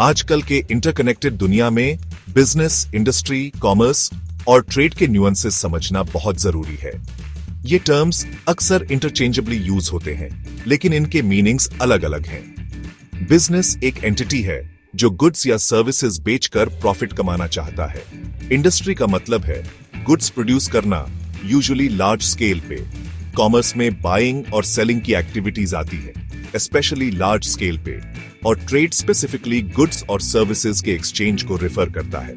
आजकल के इंटरकनेक्टेड दुनिया में बिजनेस, इंडस्ट्री, कॉमर्स और ट्रेड के न्यूएंसेस समझना बहुत जरूरी है। ये टर्म्स अक्सर इंटरचेंजेबली यूज होते हैं, लेकिन इनके मीनिंग्स अलग-अलग हैं। बिजनेस एक एंटिटी है जो गुड्स या सर्विसेज बेचकर प्रॉफिट कमाना चाहता है। इंडस्ट्री का मतलब है गुड्स प्रोड्यूस करना, यूजुअली लार्ज स्केल पे। कॉमर्स में बाइंग और सेलिंग की एक्टिविटीज आती है, स्पेशली लार्ज स्केल पे। और ट्रेड स्पेसिफिकली गुड्स और सर्विसेज के एक्सचेंज को रेफर करता है।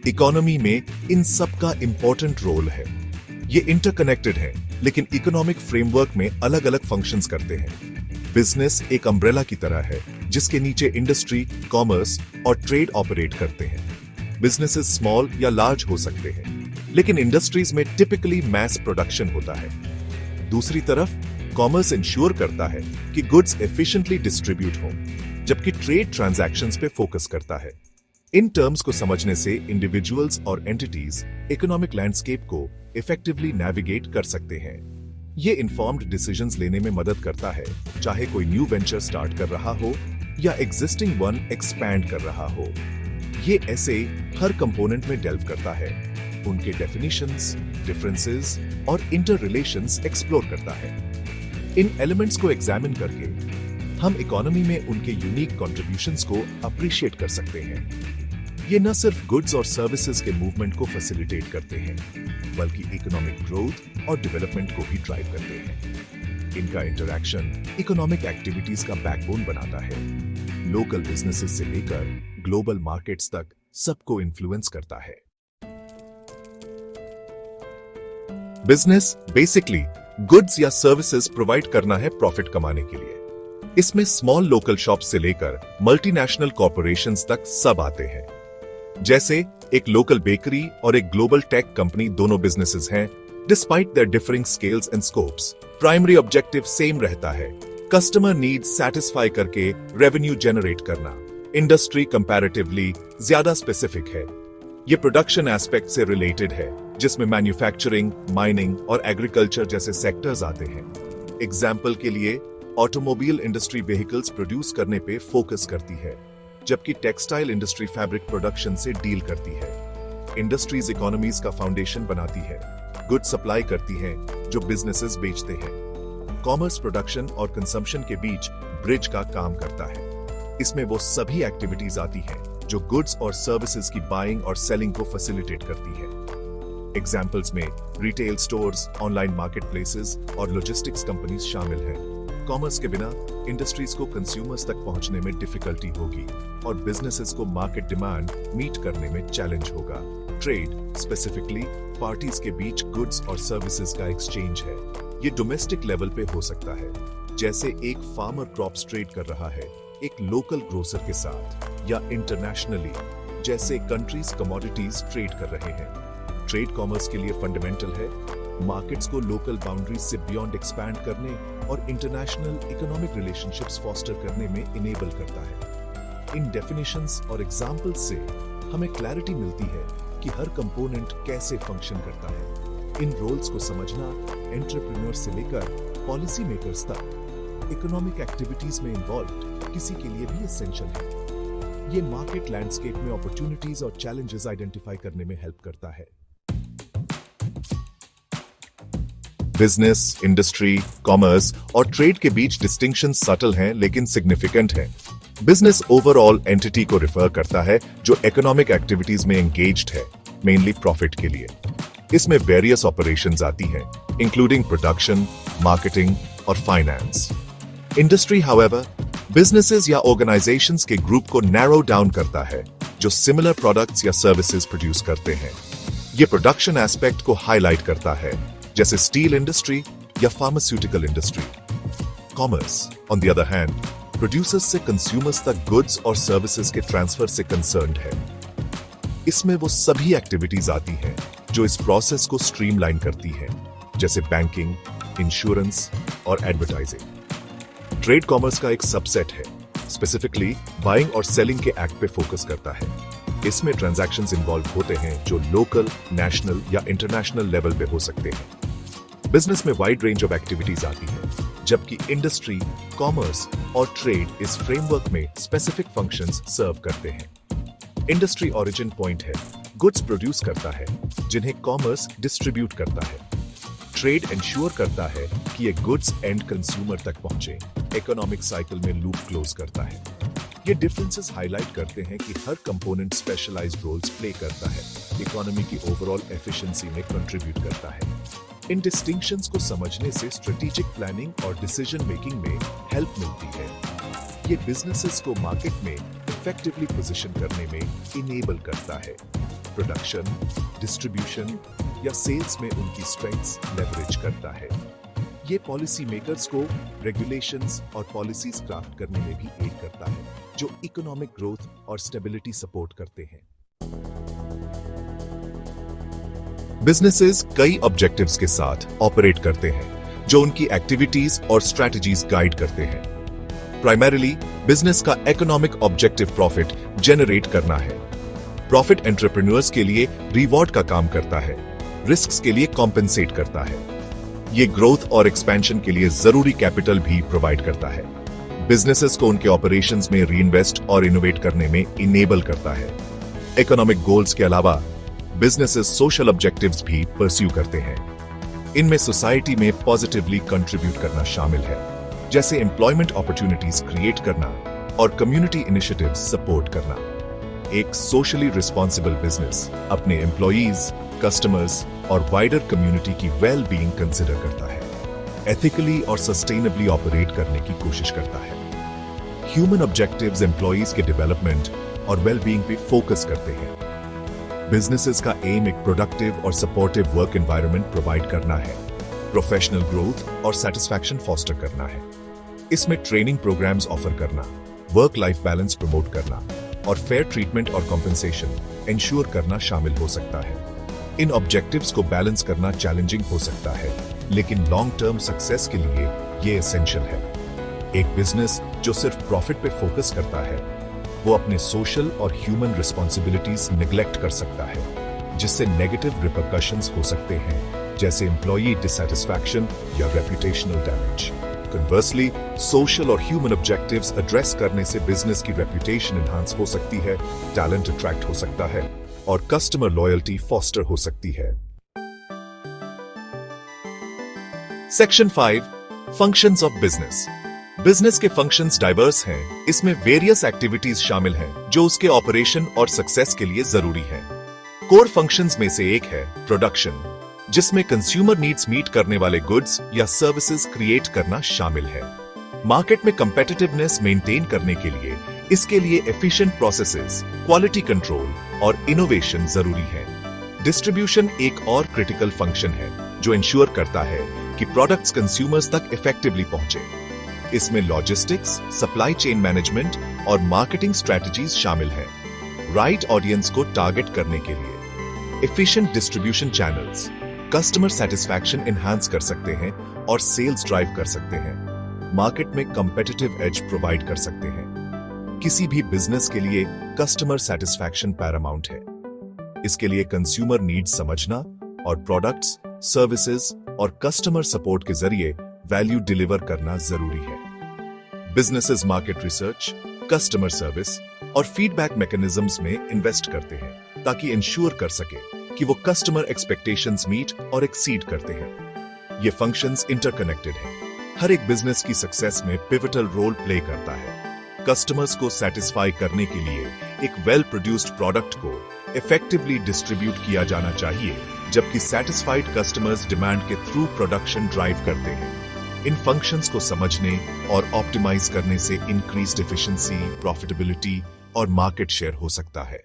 इकोनॉमी में इन सब का इंपॉर्टेंट रोल है। ये इंटरकनेक्टेड है, लेकिन इकोनॉमिक फ्रेमवर्क में अलग अलग फंक्शंस करते हैं। बिजनेस एक अम्ब्रेला की तरह है जिसके नीचे इंडस्ट्री, कॉमर्स और ट्रेड ऑपरेट करते हैं। बिजनेसेस स्मॉल या लार्ज हो सकते हैं, लेकिन इंडस्ट्रीज में टिपिकली मैस प्रोडक्शन होता है। दूसरी तरफ कॉमर्स इंश्योर करता है कि गुड्स एफिशिएंटली डिस्ट्रीब्यूट हों, जबकि ट्रेड ट्रांजैक्शंस पे फोकस करता है। इन टर्म्स को समझने से इंडिविजुअल्स और एंटिटीज इकोनॉमिक लैंडस्केप को इफेक्टिवली नेविगेट कर सकते हैं। ये इन्फॉर्म्ड डिसीजंस लेने में मदद करता है, चाहे कोई न्यू वेंचर स्टार्ट कर रहा हो या एग्जिस्टिंग वन एक्सपैंड कर रहा हो। ये ऐसे हर कंपोनेंट में डेल्व करता है, उनके डेफिनेशंस, डिफरेंसेस और इंटर रिलेशंस एक्सप्लोर करता है। इन एलिमेंट्स को एग्जामिन करके हम इकोनॉमी में उनके यूनिक कॉन्ट्रीब्यूशंस को अप्रिशिएट कर सकते हैं। ये न सिर्फ गुड्स और सर्विसेज के मूवमेंट को फैसिलिटेट करते हैं, बल्कि इकोनॉमिक ग्रोथ और डेवलपमेंट को भी ड्राइव करते हैं। इनका इंटरैक्शन इकोनॉमिक एक्टिविटीज का बैकबोन बनाता है। लोकल बिजनेसेस से लेकर ग्लोबल मार्केट्स तक सबको इन्फ्लुएंस करता है। बिजनेस बेसिकली गुड्स या सर्विसेज प्रोवाइड करना है प्रॉफिट कमाने के लिए। इसमें स्मॉल लोकल शॉप्स से लेकर मल्टीनेशनल कॉर्पोरेशंस तक सब आते हैं। जैसे एक लोकल बेकरी और एक ग्लोबल टेक कंपनी दोनों बिजनेसेस हैं, despite there differing scales and scopes. Primary objective same रहता है, कस्टमर नीड्स सैटिस्फाई करके रेवेन्यू जनरेट करना। इंडस्ट्री कंपैरेटिवली ज्यादा स्पेसिफिक है। ये प्रोडक्शन एस्पेक्ट से रिलेटेड है, जिसमें मैन्युफैक्चरिंग, माइनिंग और एग्रीकल्चर जैसे सेक्टर्स आते हैं। एग्जाम्पल के लिए ऑटोमोबाइल इंडस्ट्री व्हीकल्स प्रोड्यूस करने पे फोकस करती है, जबकि टेक्सटाइल इंडस्ट्री फैब्रिक प्रोडक्शन से डील करती है। इंडस्ट्रीज इकोनॉमीज का फाउंडेशन बनाती है, गुड सप्लाई करती हैं जो बिजनेसेस बेचते हैं। कॉमर्स प्रोडक्शन और कंजम्पशन के बीच ब्रिज का काम करता है। इसमें वो सभी एक्टिविटीज आती हैं जो गुड्स और सर्विसेज की बाइंग और सेलिंग को फैसिलिटेट करती है। एग्जाम्पल्स में रिटेल स्टोर्स, ऑनलाइन मार्केटप्लेसेस और लॉजिस्टिक्स कंपनीज शामिल हैं। कॉमर्स के बिना इंडस्ट्रीज को कंज्यूमर्स तक पहुंचने में डिफिकल्टी होगी और बिजनेसेस को मार्केट डिमांड मीट करने में चैलेंज होगा। ट्रेड स्पेसिफिकली पार्टीज के बीच गुड्स और सर्विसेज का एक्सचेंज है। ये डोमेस्टिक लेवल पे हो सकता है, जैसे एक फार्मर क्रॉप्स ट्रेड कर रहा है एक लोकल ग्रोसर के साथ, या इंटरनेशनली जैसे कंट्रीज कमोडिटीज ट्रेड कर रहे हैं। ट्रेड कॉमर्स के लिए फंडामेंटल है, मार्केट्स को लोकल बाउंड्रीज से बियॉन्ड एक्सपैंड करने और इंटरनेशनल इकोनॉमिक रिलेशनशिप्स फॉस्टर करने में इनेबल करता है। इन डेफिनेशंस और एग्जाम्पल्स से हमें क्लैरिटी मिलती है कि हर कंपोनेंट कैसे फंक्शन करता है। इन रोल्स को समझना एंटरप्रेन्योर से लेकर पॉलिसी मेकर्स तक इकोनॉमिक एक्टिविटीज में इन्वॉल्व किसी के लिए भी एसेंशियल है। ये मार्केट लैंडस्केप में अपॉर्चुनिटीज और चैलेंजेस आइडेंटिफाई करने में हेल्प करता है। बिजनेस, इंडस्ट्री, कॉमर्स और ट्रेड के बीच डिस्टिंक्शन सटल हैं लेकिन सिग्निफिकेंट हैं। बिजनेस ओवरऑल एंटिटी को रिफर करता है जो इकोनॉमिक एक्टिविटीज में एंगेज्ड है, मेनली प्रॉफिट के लिए। इसमें वेरियस ऑपरेशंस आती हैं, इंक्लूडिंग प्रोडक्शन, मार्केटिंग और फाइनेंस। इंडस्ट्री हाउएवर बिजनेसेस या ऑर्गेनाइजेशंस के ग्रुप को नैरो डाउन करता है जो सिमिलर प्रोडक्ट्स या सर्विसेज प्रोड्यूस करते हैं। ये प्रोडक्शन एस्पेक्ट को हाईलाइट करता है, जैसे स्टील इंडस्ट्री या pharmaceutical industry. Commerce on the other hand producers से कंज्यूमर्स तक गुड्स और सर्विसेज के ट्रांसफर से कंसर्न्ड है। इसमें वो सभी एक्टिविटीज आती हैं जो इस प्रोसेस को स्ट्रीमलाइन करती हैं, जैसे बैंकिंग, इंश्योरेंस और एडवर्टाइजिंग। ट्रेड कॉमर्स का एक सबसेट है, स्पेसिफिकली बाइंग और सेलिंग के एक्ट पे फोकस करता है। इसमें ट्रांजैक्शंस इन्वॉल्व होते हैं जो लोकल, नेशनल या इंटरनेशनल लेवल पे हो सकते हैं। बिजनेस में वाइड रेंज ऑफ एक्टिविटीज आती हैं, जबकि इंडस्ट्री, कॉमर्स और ट्रेड इस फ्रेमवर्क में स्पेसिफिक फंक्शंस सर्व करते हैं। इंडस्ट्री ओरिजिन पॉइंट है, गुड्स प्रोड्यूस करता है जिन्हें कॉमर्स डिस्ट्रीब्यूट करता है। ट्रेड इंश्योर करता है कि ये गुड्स एंड कंज्यूमर तक पहुंचे, इकोनॉमिक साइकिल में लूप क्लोज करता है। ये डिफरेंसेस हाईलाइट करते हैं कि हर कंपोनेंट स्पेशलाइज्ड रोल्स प्ले करता है, इकोनॉमी की ओवरऑल एफिशिएंसी में कंट्रीब्यूट करता है। इन डिस्टिंक्शंस को समझने से स्ट्रेटेजिक प्लानिंग और डिसीजन मेकिंग में हेल्प मिलती है। ये बिजनेसेस को मार्केट में इफेक्टिवली पोजीशन करने में इनेबल करता है, प्रोडक्शन, डिस्ट्रीब्यूशन या सेल्स में उनकी स्ट्रेंथ्स लेवरेज करता है। ये पॉलिसी मेकर्स को रेगुलेशंस और पॉलिसीज क्राफ्ट करने में भी एड करता है, जो इकोनॉमिक ग्रोथ और स्टेबिलिटी सपोर्ट करते हैं। बिजनेसेस कई ऑब्जेक्टिव्स के साथ ऑपरेट करते हैं, जो उनकी एक्टिविटीज और स्ट्रेटजीज गाइड करते हैं। प्राइमरीली बिजनेस का इकोनॉमिक ऑब्जेक्टिव प्रॉफिट जनरेट करना है। प्रॉफिट एंटरप्रेन्योर्स के लिए रिवॉर्ड का काम करता है, रिस्क्स के लिए कॉम्पेंसेट करता है। ये ग्रोथ और एक्सपेंशन के लिए जरूरी कैपिटल भी प्रोवाइड करता है। बिजनेसेस को उनके ऑपरेशंस में रीइन्वेस्ट और इनोवेट करने में इनेबल करता है। इकोनॉमिक गोल्स के अलावा बिजनेसेस सोशल ऑब्जेक्टिव्स भी परस्यू करते हैं। इनमें सोसाइटी में पॉजिटिवली कंट्रीब्यूट करना शामिल है, जैसे एम्प्लॉयमेंट अपॉर्चुनिटीज क्रिएट करना और कम्युनिटी इनिशिएटिव्स सपोर्ट करना। एक सोशली रिस्पॉन्सिबल बिजनेस अपने एम्प्लॉयज, कस्टमर्स और वाइडर कम्युनिटी की वेल बीइंग कंसिडर करता है, एथिकली और सस्टेनेबली ऑपरेट करने की कोशिश करता है। ह्यूमन ऑब्जेक्टिव्स एम्प्लॉयज के डेवलपमेंट और वेल बीइंग पे फोकस करते हैं। बिजनेसेस का एम एक प्रोडक्टिव और सपोर्टिव वर्क एनवायरनमेंट प्रोवाइड करना है, प्रोफेशनल ग्रोथ और सेटिस्फैक्शन फॉस्टर करना है। इसमें ट्रेनिंग प्रोग्राम्स ऑफर करना, वर्क लाइफ बैलेंस प्रमोट करना और फेयर ट्रीटमेंट और कॉम्पेंसेशन इंश्योर करना शामिल हो सकता है। इन ऑब्जेक्टिव्स को बैलेंस करना चैलेंजिंग हो सकता है, लेकिन लॉन्ग टर्म सक्सेस के लिए ये एसेंशियल है। एक बिजनेस जो सिर्फ प्रॉफिट पे फोकस करता है, वो अपने सोशल और ह्यूमन रिस्पॉन्सिबिलिटीज निगलेक्ट कर सकता है, जिससे नेगेटिव रिपरकशंस हो सकते हैं, जैसे एम्प्लॉई डिसैटिस्फैक्शन या रेपुटेशनल डैमेज। कन्वर्सली, सोशल और ह्यूमन ऑब्जेक्टिव्स एड्रेस करने से बिजनेस की रेपुटेशन एनहांस हो सकती है, टैलेंट अट्रैक्ट हो सकता है और कस्टमर लॉयल्टी फॉस्टर हो सकती है। Section 5, functions of business. Business के फंक्शंस डाइवर्स हैं, इसमें वेरियस एक्टिविटीज शामिल हैं जो उसके ऑपरेशन और सक्सेस के लिए जरूरी हैं। कोर फंक्शंस में से एक है प्रोडक्शन, जिसमें कंज्यूमर नीड्स मीट करने वाले गुड्स या सर्विसेज क्रिएट करना शामिल है। मार्केट में कंपेटिटिवनेस मेंटेन करने के लिए इसके लिए एफिशिएंट प्रोसेसेस, क्वालिटी कंट्रोल और इनोवेशन जरूरी है। डिस्ट्रीब्यूशन एक और क्रिटिकल फंक्शन है जो इंश्योर करता है कि प्रोडक्ट्स कंज्यूमर्स तक इफेक्टिवली पहुंचे। इसमें लॉजिस्टिक्स, सप्लाई चेन मैनेजमेंट और मार्केटिंग स्ट्रेटजीज शामिल है। राइट ऑडियंस को टारगेट करने के लिए efficient distribution channels customer satisfaction enhance कर सकते हैं और सेल्स ड्राइव कर सकते हैं। मार्केट में कंपेटिटिव एज प्रोवाइड कर सकते हैं। किसी भी बिजनेस के लिए कस्टमर सेटिस्फैक्शन पैरामाउंट है। इसके लिए कंज्यूमर नीड्स समझना और प्रोडक्ट्स, सर्विसेज और कस्टमर सपोर्ट के जरिए वैल्यू डिलीवर करना जरूरी है। Businesses market research, customer service और फीडबैक मैकेनिज्म्स में इन्वेस्ट करते हैं ताकि इंश्योर कर सके कि वो कस्टमर एक्सपेक्टेशंस मीट और एक्सीड करते हैं। ये फंक्शंस इंटरकनेक्टेड हैं। हर एक बिजनेस की सक्सेस में पिवटल रोल प्ले करता है। कस्टमर्स को सेटिस्फाई करने के लिए एक वेल प्रोड्यूस्ड प्रोडक्ट को इफेक्टिवली डिस्ट्रीब्यूट किया जाना चाहिए, जबकि सेटिस्फाइड कस्टमर्स डिमांड के थ्रू प्रोडक्शन ड्राइव करते हैं। इन फंक्शंस को समझने और ऑप्टिमाइज करने से इंक्रीज्ड एफिशिएंसी, प्रॉफिटेबिलिटी और मार्केट शेयर हो सकता है।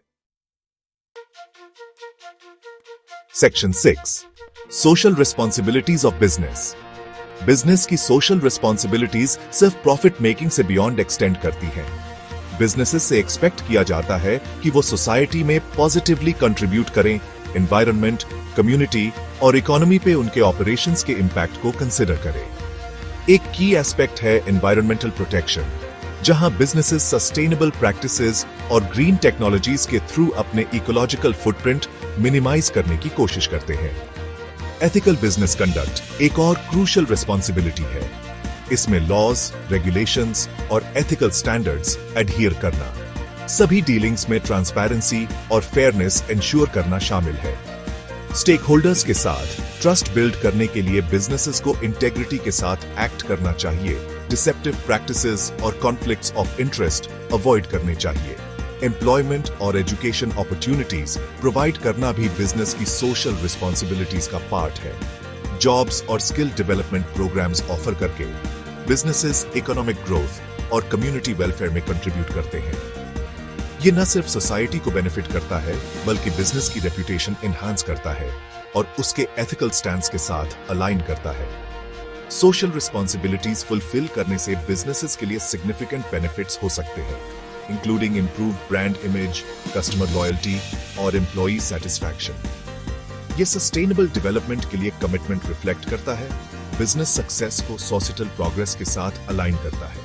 Section 6, social responsibilities of business. Business की सोशल रिस्पॉन्सिबिलिटीज सिर्फ प्रॉफिट मेकिंग से बियॉन्ड एक्सटेंड करती हैं। बिजनेसेस से एक्सपेक्ट किया जाता है कि वो सोसाइटी में पॉजिटिवली कंट्रीब्यूट करें, एनवायरनमेंट, कम्युनिटी और इकोनॉमी पे उनके ऑपरेशंस के इंपैक्ट को कंसिडर करें। एक की एस्पेक्ट है एनवायरमेंटल प्रोटेक्शन, जहां बिजनेसेस सस्टेनेबल प्रैक्टिसेस और ग्रीन टेक्नोलॉजीज के थ्रू अपने इकोलॉजिकल फुटप्रिंट मिनिमाइज करने की कोशिश करते हैं। एथिकल बिजनेस कंडक्ट एक और क्रूशियल रिस्पॉन्सिबिलिटी है। इसमें लॉज, रेगुलेशंस और एथिकल स्टैंडर्ड्स एडहियर करना, सभी डीलिंग्स में ट्रांसपेरेंसी और फेयरनेस इंश्योर करना शामिल है। स्टेक होल्डर्स के साथ ट्रस्ट बिल्ड करने के लिए बिजनेसेस को इंटेग्रिटी के साथ एक्ट करना चाहिए, डिसेप्टिव प्रैक्टिसेस और कॉन्फ्लिक्ट्स ऑफ इंटरेस्ट अवॉइड करने चाहिए। एम्प्लॉयमेंट और एजुकेशन अपॉर्चुनिटीज प्रोवाइड करना भी बिजनेस की सोशल रिस्पॉन्सिबिलिटीज का पार्ट है। जॉब्स और स्किल डेवलपमेंट प्रोग्राम्स ऑफर करके बिजनेसेस इकोनॉमिक ग्रोथ और कम्युनिटी वेलफेयर में कंट्रीब्यूट करते हैं। ये न सिर्फ सोसाइटी को बेनिफिट करता है बल्कि बिजनेस की रेपुटेशन एनहांस करता है और उसके एथिकल स्टैंड्स के साथ अलाइन करता है। सोशल रिस्पॉन्सिबिलिटीज फुलफिल करने से बिजनेसेस के लिए सिग्निफिकेंट बेनिफिट्स हो सकते हैं, including improved brand image, customer loyalty और एम्प्लॉई सेटिस्फैक्शन। ये सस्टेनेबल डेवलपमेंट के लिए कमिटमेंट रिफ्लेक्ट करता है, बिजनेस सक्सेस को सोसाइटल प्रोग्रेस के साथ अलाइन करता है।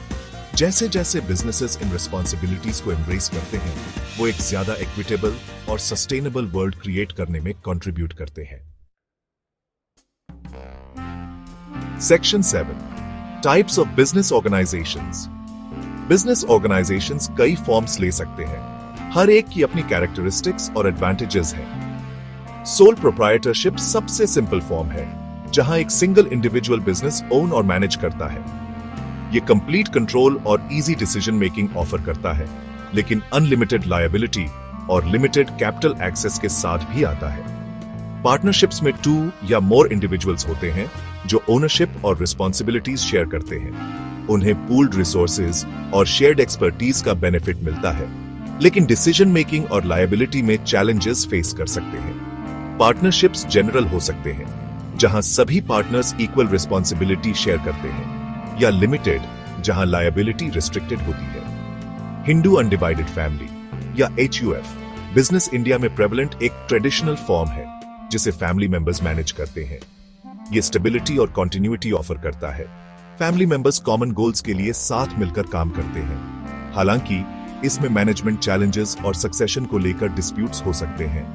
जैसे जैसे बिजनेसेस इन रिस्पॉन्सिबिलिटीज को एम्ब्रेस करते हैं, वो एक ज्यादा इक्विटेबल और सस्टेनेबल वर्ल्ड क्रिएट करने में कंट्रीब्यूट करते हैं। Section 7, types of business organisations. Business organisations कई फॉर्म्स ले सकते हैं, हर एक की अपनी कैरेक्टरिस्टिक्स और एडवांटेजेस हैं। सोल प्रोप्राइटरशिप सबसे सिंपल फॉर्म है, जहां एक सिंगल इंडिविजुअल बिजनेस ओन और मैनेज करता है। ये कंप्लीट कंट्रोल और इजी डिसीजन मेकिंग ऑफर करता है, लेकिन अनलिमिटेड लायबिलिटी और लिमिटेड कैपिटल एक्सेस के साथ भी आता है। पार्टनरशिप्स में 2 या मोर इंडिविजुअल्स होते हैं जो ओनरशिप और रिस्पॉन्सिबिलिटीज शेयर करते हैं। उन्हें पूल्ड रिसोर्सेज और शेयर्ड एक्सपर्टीज का बेनिफिट मिलता है, लेकिन डिसीजन मेकिंग और लायबिलिटी में चैलेंजेस फेस कर सकते हैं। पार्टनरशिप्स जनरल हो सकते हैं, जहां सभी पार्टनर्स इक्वल रिस्पॉन्सिबिलिटी शेयर करते हैं, या लिमिटेड, जहां लायबिलिटी रिस्ट्रिक्टेड होती है। हिंदू अनडिवाइडेड फैमिली या HUF बिजनेस इंडिया में प्रेवलेंट एक ट्रेडिशनल फॉर्म है, जिसे फैमिली मेंबर्स मैनेज करते हैं। ये स्टेबिलिटी और कंटिन्यूटी ऑफर करता है। फैमिली मेंबर्स कॉमन गोल्स के लिए साथ मिलकर काम करते हैं। हालांकि इसमें मैनेजमेंट चैलेंजेस और सक्सेशन को लेकर डिस्प्यूट्स हो सकते हैं।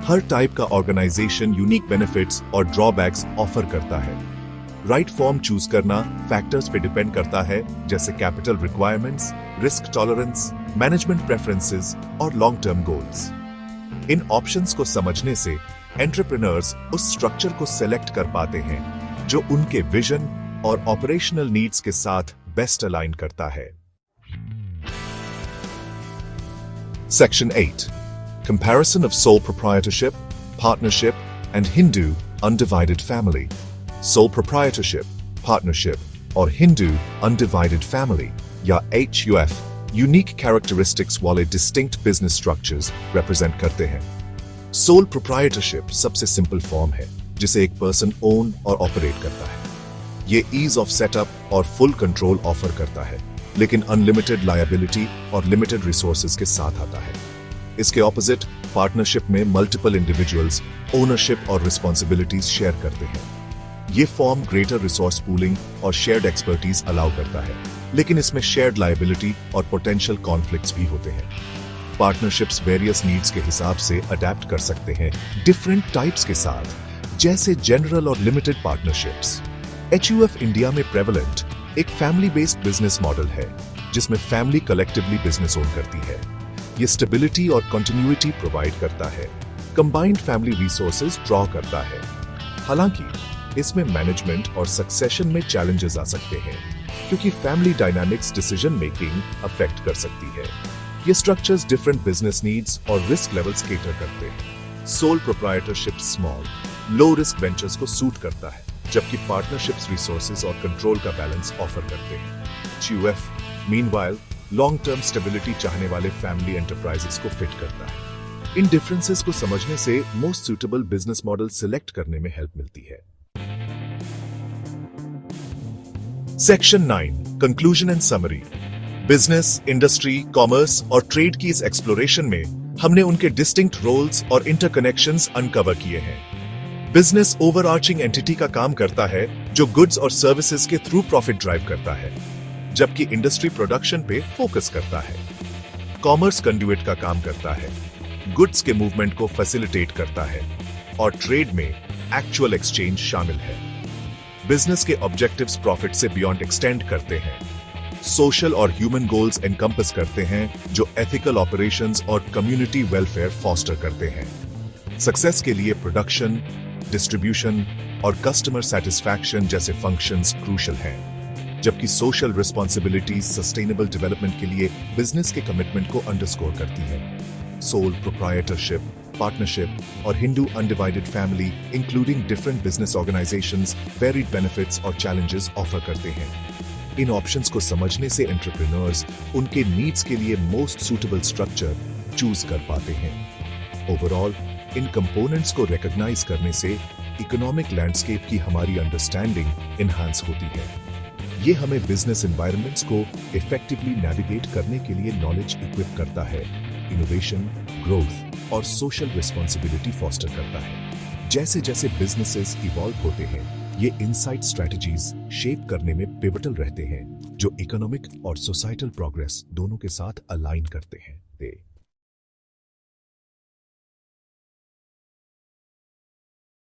हर टाइप का ऑर्गेनाइजेशन यूनिक बेनिफिट्स और ड्रॉबैक्स ऑफर करता है। राइट फॉर्म चूज करना फैक्टर्स पे डिपेंड करता है, जैसे capital requirements, risk tolerance, management preferences और लॉन्ग टर्म गोल्स। इन ऑप्शंस को समझने से एंटरप्रेन्योर्स उस स्ट्रक्चर को सेलेक्ट कर पाते हैं जो उनके विजन और ऑपरेशनल नीड्स के साथ बेस्ट अलाइन करता है। Section 8, comparison of sole proprietorship, partnership and Hindu undivided family. Sole proprietorship, partnership और हिंदू अनडिवाइडेड फैमिली या HUF यूनिक कैरेक्टरिस्टिक्स वाले डिस्टिंक्ट बिजनेस स्ट्रक्चर्स रिप्रेजेंट करते हैं। सोल प्रोप्राइटरशिप सबसे सिंपल फॉर्म है, जिसे एक पर्सन ओन और ऑपरेट करता है। ये ईज ऑफ सेटअप और फुल कंट्रोल ऑफर करता है, लेकिन अनलिमिटेड लायबिलिटी और लिमिटेड रिसोर्सेज के साथ आता है। इसके ऑपोजिट पार्टनरशिप में मल्टीपल इंडिविजुअल्स ओनरशिप और रिस्पॉन्सिबिलिटीज शेयर करते हैं। ये फॉर्म ग्रेटर रिसोर्स पूलिंग और शेयर्ड एक्सपर्टीज अलाउ करता है, लेकिन इसमें शेयर्ड लायबिलिटी और पोटेंशियल कॉन्फ्लिक्ट्स भी होते हैं। पार्टनरशिप्स वेरियस नीड्स के हिसाब से अडेप्ट कर सकते हैं डिफरेंट टाइप्स के साथ, जैसे जनरल और लिमिटेड पार्टनरशिप्स। HUF इंडिया में प्रेवलेंट एक फैमिली बेस्ड बिजनेस मॉडल है, जिसमें फैमिली कलेक्टिवली बिजनेस ओन करती है। ये स्टेबिलिटी और कंटिन्यूटी प्रोवाइड करता है, कंबाइंड फैमिली रिसोर्सेज ड्रॉ करता है। हालांकि इसमें मैनेजमेंट और सक्सेशन में चैलेंजेस आ सकते हैं, क्योंकि family dynamics decision making affect कर सकती है। ये स्ट्रक्चर्स डिफरेंट बिजनेस नीड्स और रिस्क लेवल्स केटर करते हैं। Sole proprietorship small, low risk ventures को सूट करता है, जबकि पार्टनरशिप्स रिसोर्सेज और कंट्रोल का बैलेंस ऑफर करते हैं। HUF meanwhile long term stability चाहने वाले फैमिली एंटरप्राइजेस को फिट करता है। इन डिफरेंसेस को समझने से most suitable business model select करने में हेल्प मिलती है। Section 9, conclusion and summary. Business, industry, commerce और ट्रेड की इस एक्सप्लोरेशन में हमने उनके डिस्टिंक्ट रोल्स और इंटरकनेक्शंस अनकवर किए हैं। बिजनेस ओवरआर्चिंग एंटिटी का काम करता है जो गुड्स और सर्विसेज के थ्रू प्रॉफिट ड्राइव करता है, जबकि इंडस्ट्री प्रोडक्शन पे फोकस करता है। कॉमर्स कंड्यूइट का काम करता है, गुड्स के मूवमेंट को फैसिलिटेट करता है, और ट्रेड में एक्चुअल एक्सचेंज शामिल है। बिजनेस के ऑब्जेक्टिव्स प्रॉफिट से बियॉन्ड एक्सटेंड करते हैं। सोशल और ह्यूमन गोल्स एनकम्पस करते हैं जो एथिकल ऑपरेशंस और कम्युनिटी वेलफेयर फॉस्टर करते हैं। सक्सेस के लिए प्रोडक्शन, डिस्ट्रीब्यूशन और कस्टमर सेटिस्फैक्शन जैसे फंक्शंस क्रूशल हैं, जबकि सोशल रिस्पॉन्सिबिलिटीज सस्टेनेबल डेवलपमेंट के लिए बिजनेस के कमिटमेंट को अंडरस्कोर करती हैं। सोल प्रोप्राइटरशिप, पार्टनरशिप और Hindu undivided family including different business organisations varied benefits और चैलेंजेस ऑफर करते हैं। इन ऑप्शंस को समझने से एंटरप्रेन्योर्स उनके नीड्स के लिए मोस्ट सूटेबल स्ट्रक्चर चूज कर पाते हैं। ओवरऑल इन कंपोनेंट्स को रिकॉग्नाइज करने से इकोनॉमिक लैंडस्केप की हमारी अंडरस्टैंडिंग एनहांस होती है। ये हमें बिजनेस एनवायरनमेंट्स को इफेक्टिवली नेविगेट करने के लिए नॉलेज इक्विप करता है, इनोवेशन, ग्रोथ और सोशल रिस्पॉन्सिबिलिटी फॉस्टर करता है। जैसे जैसे बिजनेसेस इवॉल्व होते हैं, ये इनसाइट स्ट्रेटजीज शेप करने में पिवटल रहते हैं, जो इकोनॉमिक और सोसाइटल प्रोग्रेस दोनों के साथ अलाइन करते हैं।